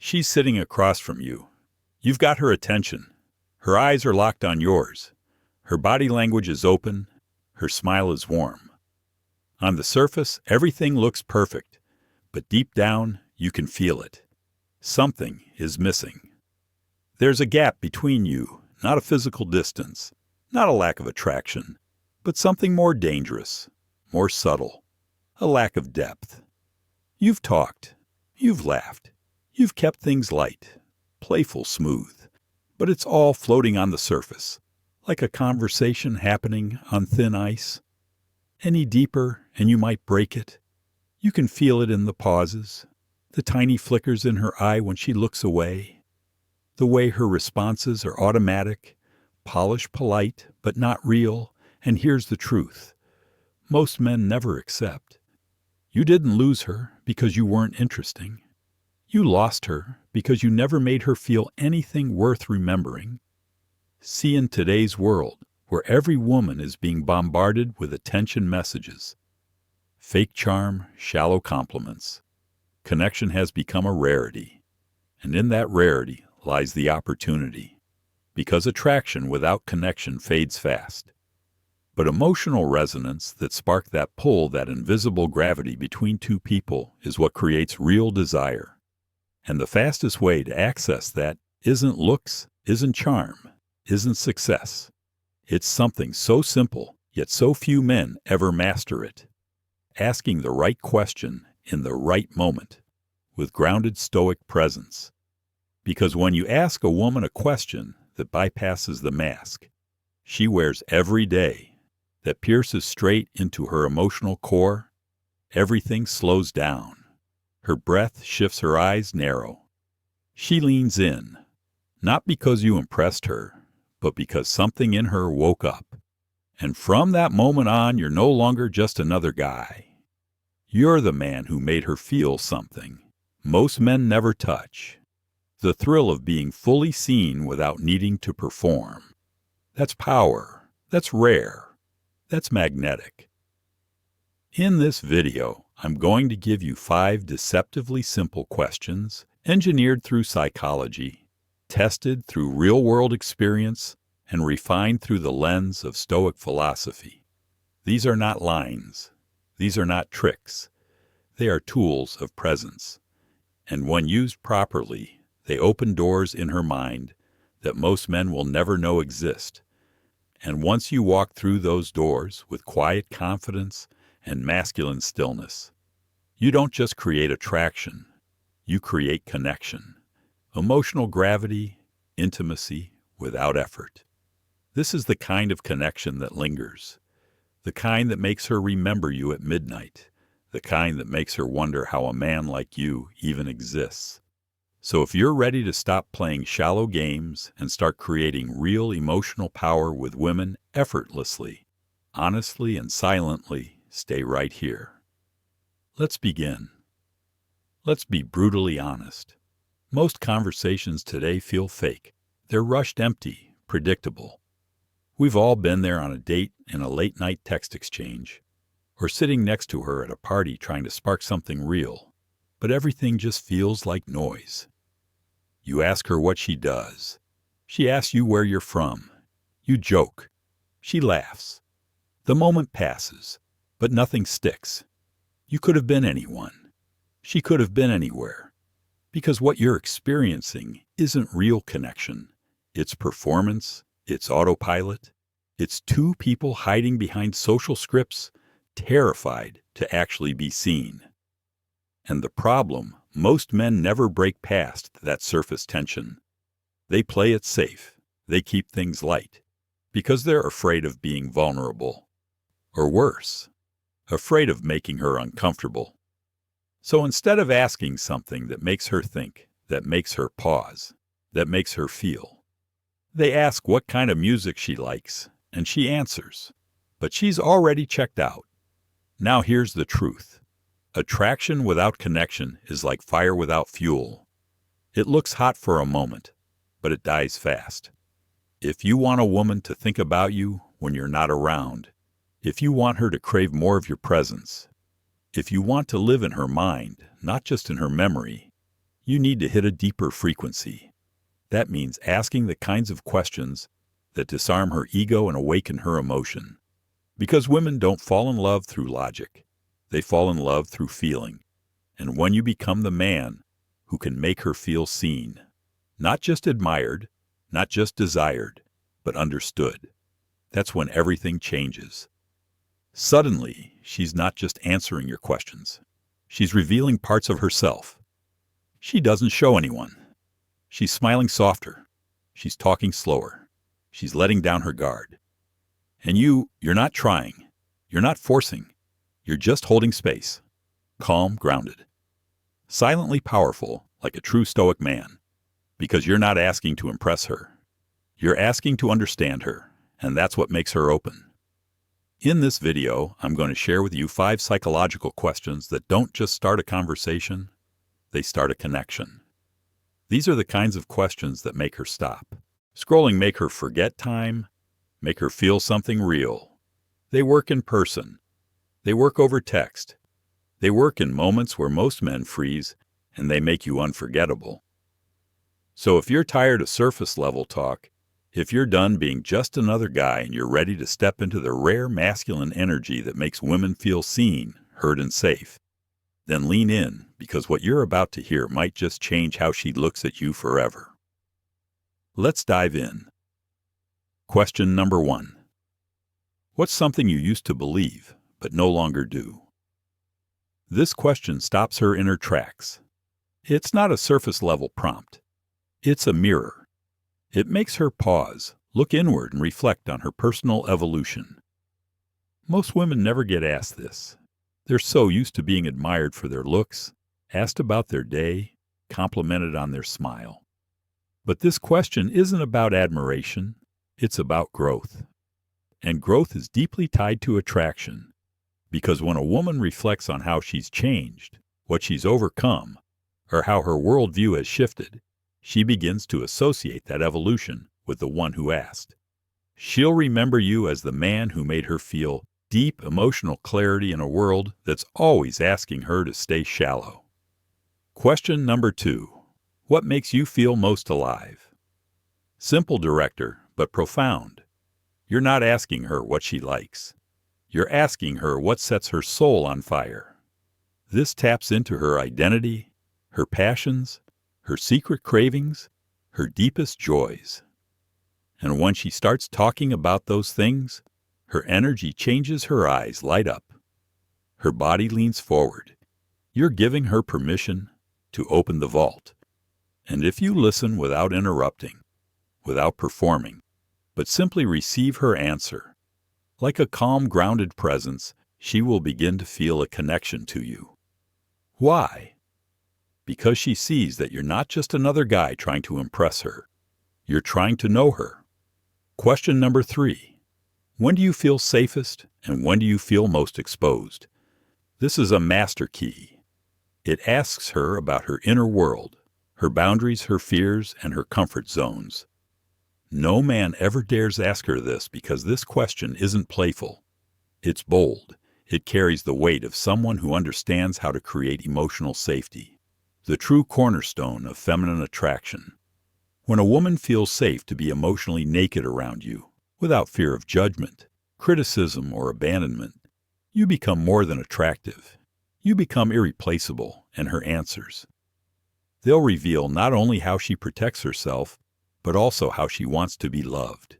She's sitting across from you. You've got her attention. Her eyes are locked on yours. Her body language is open. Her smile is warm. On the surface, everything looks perfect, but deep down, you can feel it. Something is missing. There's a gap between you, not a physical distance, not a lack of attraction, but something more dangerous, more subtle, a lack of depth. You've talked, you've laughed, you've kept things light, playful, smooth, but it's all floating on the surface, like a conversation happening on thin ice. Any deeper and you might break it. You can feel it in the pauses, the tiny flickers in her eye when she looks away, the way her responses are automatic, polished, polite, but not real. And here's the truth. Most men never accept. You didn't lose her because you weren't interesting. You lost her because you never made her feel anything worth remembering. See, in today's world, where every woman is being bombarded with attention messages, fake charm, shallow compliments, connection has become a rarity. And in that rarity lies the opportunity, because attraction without connection fades fast. But emotional resonance that sparks that pull, that invisible gravity between two people, is what creates real desire. And the fastest way to access that isn't looks, isn't charm, isn't success. It's something so simple, yet so few men ever master it. Asking the right question in the right moment, with grounded Stoic presence. Because when you ask a woman a question that bypasses the mask she wears every day, that pierces straight into her emotional core, everything slows down. Her breath shifts, her eyes narrow. She leans in, not because you impressed her, but because something in her woke up. And from that moment on, you're no longer just another guy. You're the man who made her feel something most men never touch. The thrill of being fully seen without needing to perform. That's power. That's rare. That's magnetic. In this video, I'm going to give you 5 deceptively simple questions, engineered through psychology, tested through real-world experience, and refined through the lens of Stoic philosophy. These are not lines. These are not tricks. They are tools of presence. And when used properly, they open doors in her mind that most men will never know exist. And once you walk through those doors with quiet confidence and masculine stillness, you don't just create attraction, you create connection, emotional gravity, intimacy without effort. This is the kind of connection that lingers, the kind that makes her remember you at midnight, the kind that makes her wonder how a man like you even exists. So if you're ready to stop playing shallow games and start creating real emotional power with women effortlessly, honestly and silently, stay right here. Let's begin. Let's be brutally honest. Most conversations today feel fake. They're rushed, empty, predictable. We've all been there on a date in a late-night text exchange, or sitting next to her at a party trying to spark something real, but everything just feels like noise. You ask her what she does. She asks you where you're from. You joke. She laughs. The moment passes, but nothing sticks. You could have been anyone. She could have been anywhere. Because what you're experiencing isn't real connection. It's performance. It's autopilot. It's two people hiding behind social scripts, terrified to actually be seen. And the problem, most men never break past that surface tension. They play it safe. They keep things light because they're afraid of being vulnerable. Or worse, afraid of making her uncomfortable. So instead of asking something that makes her think, that makes her pause, that makes her feel, they ask what kind of music she likes, and she answers. But she's already checked out. Now here's the truth. Attraction without connection is like fire without fuel. It looks hot for a moment, but it dies fast. If you want a woman to think about you when you're not around, if you want her to crave more of your presence, if you want to live in her mind, not just in her memory, You need to hit a deeper frequency. That means asking the kinds of questions that disarm her ego and awaken her emotion. Because women don't fall in love through logic. They fall in love through feeling. And when you become the man who can make her feel seen, not just admired, not just desired, but understood, that's when everything changes. Suddenly, she's not just answering your questions. She's revealing parts of herself. She doesn't show anyone. She's smiling softer. She's talking slower. She's letting down her guard. And you're not trying. You're not forcing. You're just holding space. Calm, grounded. Silently powerful, like a true Stoic man. Because you're not asking to impress her. You're asking to understand her, and that's what makes her open. In this video, I'm going to share with you 5 psychological questions that don't just start a conversation, they start a connection. These are the kinds of questions that make her stop. Scrolling make her forget time, make her feel something real. They work in person. They work over text. They work in moments where most men freeze, and they make you unforgettable. So if you're tired of surface-level talk, if you're done being just another guy and you're ready to step into the rare masculine energy that makes women feel seen, heard, and safe, then lean in, because what you're about to hear might just change how she looks at you forever. Let's dive in. Question number 1. What's something you used to believe, but no longer do? This question stops her in her tracks. It's not a surface-level prompt. It's a mirror. It makes her pause, look inward, and reflect on her personal evolution. Most women never get asked this. They're so used to being admired for their looks, asked about their day, complimented on their smile. But this question isn't about admiration, it's about growth. And growth is deeply tied to attraction, because when a woman reflects on how she's changed, what she's overcome, or how her worldview has shifted, she begins to associate that evolution with the one who asked. She'll remember you as the man who made her feel deep emotional clarity in a world that's always asking her to stay shallow. Question number 2. What makes you feel most alive? Simple, director, but profound. You're not asking her what she likes. You're asking her what sets her soul on fire. This taps into her identity, her passions, her secret cravings, her deepest joys. And when she starts talking about those things, her energy changes, her eyes light up. Her body leans forward. You're giving her permission to open the vault. And if you listen without interrupting, without performing, but simply receive her answer, like a calm, grounded presence, she will begin to feel a connection to you. Why? Because she sees that you're not just another guy trying to impress her. You're trying to know her. Question number 3. When do you feel safest and when do you feel most exposed? This is a master key. It asks her about her inner world, her boundaries, her fears, and her comfort zones. No man ever dares ask her this because this question isn't playful. It's bold. It carries the weight of someone who understands how to create emotional safety. The true cornerstone of feminine attraction. When a woman feels safe to be emotionally naked around you, without fear of judgment, criticism, or abandonment, you become more than attractive. You become irreplaceable, and her answers. They'll reveal not only how she protects herself, but also how she wants to be loved.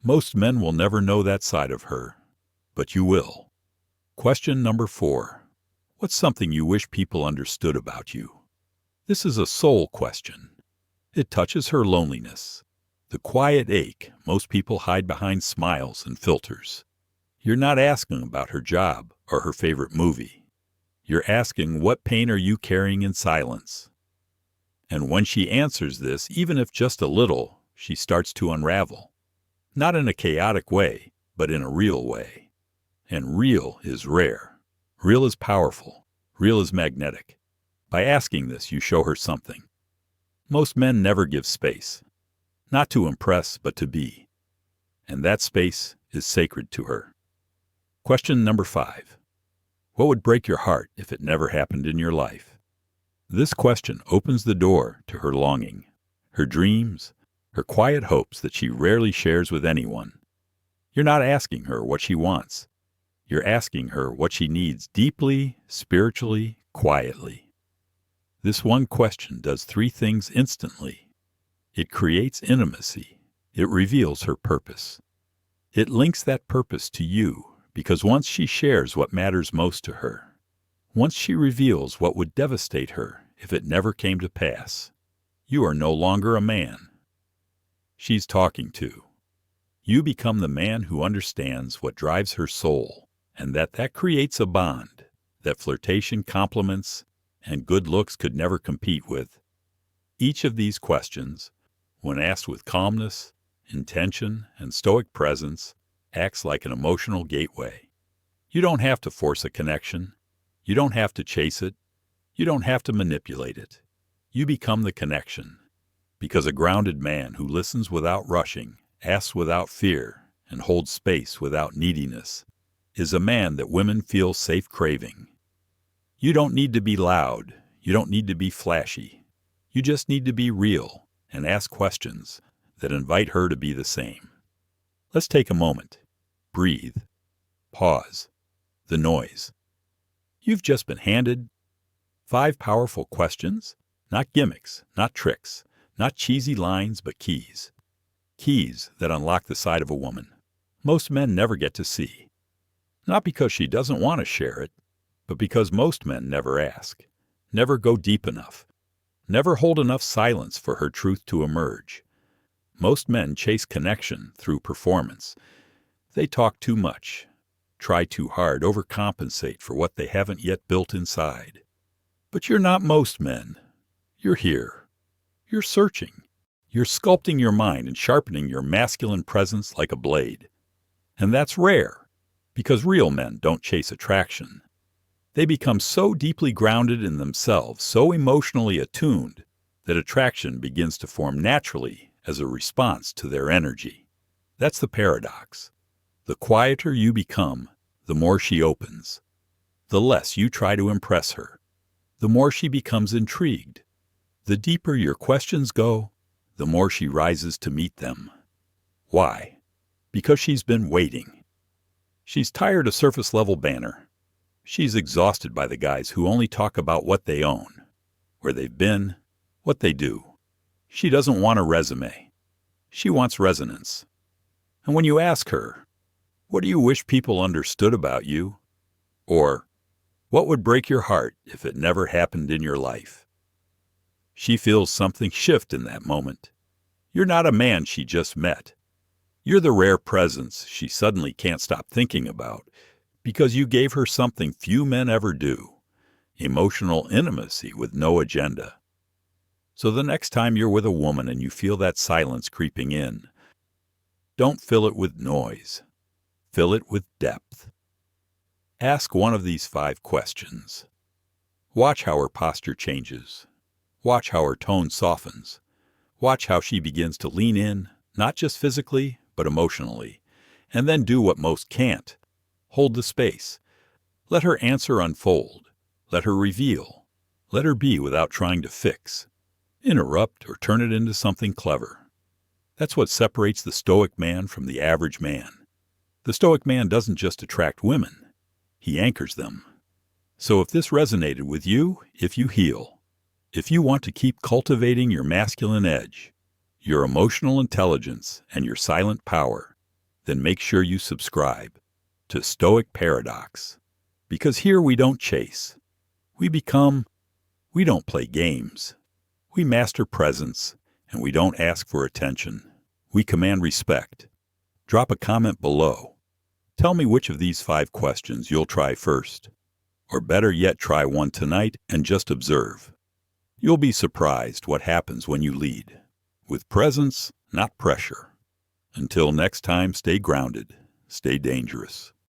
Most men will never know that side of her, but you will. Question number 4. What's something you wish people understood about you? This is a soul question. It touches her loneliness, the quiet ache most people hide behind smiles and filters. You're not asking about her job or her favorite movie. You're asking, what pain are you carrying in silence? And when she answers this, even if just a little, she starts to unravel. Not in a chaotic way, but in a real way. And real is rare. Real is powerful. Real is magnetic. By asking this, you show her something. Most men never give space. Not to impress, but to be. And that space is sacred to her. Question number 5. What would break your heart if it never happened in your life? This question opens the door to her longing, her dreams, her quiet hopes that she rarely shares with anyone. You're not asking her what she wants. You're asking her what she needs deeply, spiritually, quietly. This one question does three things instantly. It creates intimacy. It reveals her purpose. It links that purpose to you, because once she shares what matters most to her, once she reveals what would devastate her if it never came to pass, you are no longer a man she's talking to. You become the man who understands what drives her soul, and that creates a bond that flirtation, compliments, and good looks could never compete with. Each of these questions, when asked with calmness, intention, and stoic presence, acts like an emotional gateway. You don't have to force a connection. You don't have to chase it. You don't have to manipulate it. You become the connection. Because a grounded man who listens without rushing, asks without fear, and holds space without neediness is a man that women feel safe craving. You don't need to be loud. You don't need to be flashy. You just need to be real and ask questions that invite her to be the same. Let's take a moment. Breathe. Pause. The noise. You've just been handed 5 powerful questions, not gimmicks, not tricks, not cheesy lines, but keys. Keys that unlock the side of a woman most men never get to see. Not because she doesn't want to share it, but because most men never ask, never go deep enough, never hold enough silence for her truth to emerge. Most men chase connection through performance. They talk too much, try too hard, overcompensate for what they haven't yet built inside. But you're not most men. You're here. You're searching. You're sculpting your mind and sharpening your masculine presence like a blade. And that's rare, because real men don't chase attraction. They become so deeply grounded in themselves, so emotionally attuned, that attraction begins to form naturally as a response to their energy. That's the paradox. The quieter you become, the more she opens. The less you try to impress her, the more she becomes intrigued. The deeper your questions go, the more she rises to meet them. Why? Because she's been waiting. She's tired of surface-level banter. She's exhausted by the guys who only talk about what they own, where they've been, what they do. She doesn't want a resume. She wants resonance. And when you ask her, what do you wish people understood about you? Or, what would break your heart if it never happened in your life? She feels something shift in that moment. You're not a man she just met. You're the rare presence she suddenly can't stop thinking about because you gave her something few men ever do, emotional intimacy with no agenda. So the next time you're with a woman and you feel that silence creeping in, don't fill it with noise. Fill it with depth. Ask one of these 5 questions. Watch how her posture changes. Watch how her tone softens. Watch how she begins to lean in, not just physically, but emotionally. And then do what most can't. Hold the space. Let her answer unfold. Let her reveal. Let her be without trying to fix, interrupt, or turn it into something clever. That's what separates the Stoic man from the average man. The Stoic man doesn't just attract women. He anchors them. So if this resonated with you, if you heal, if you want to keep cultivating your masculine edge, your emotional intelligence, and your silent power, then make sure you subscribe to Stoic Paradox. Because here we don't chase. We become. We don't play games. We master presence, and we don't ask for attention. We command respect. Drop a comment below. Tell me which of these 5 questions you'll try first. Or better yet, try one tonight and just observe. You'll be surprised what happens when you lead. With presence, not pressure. Until next time, stay grounded, stay dangerous.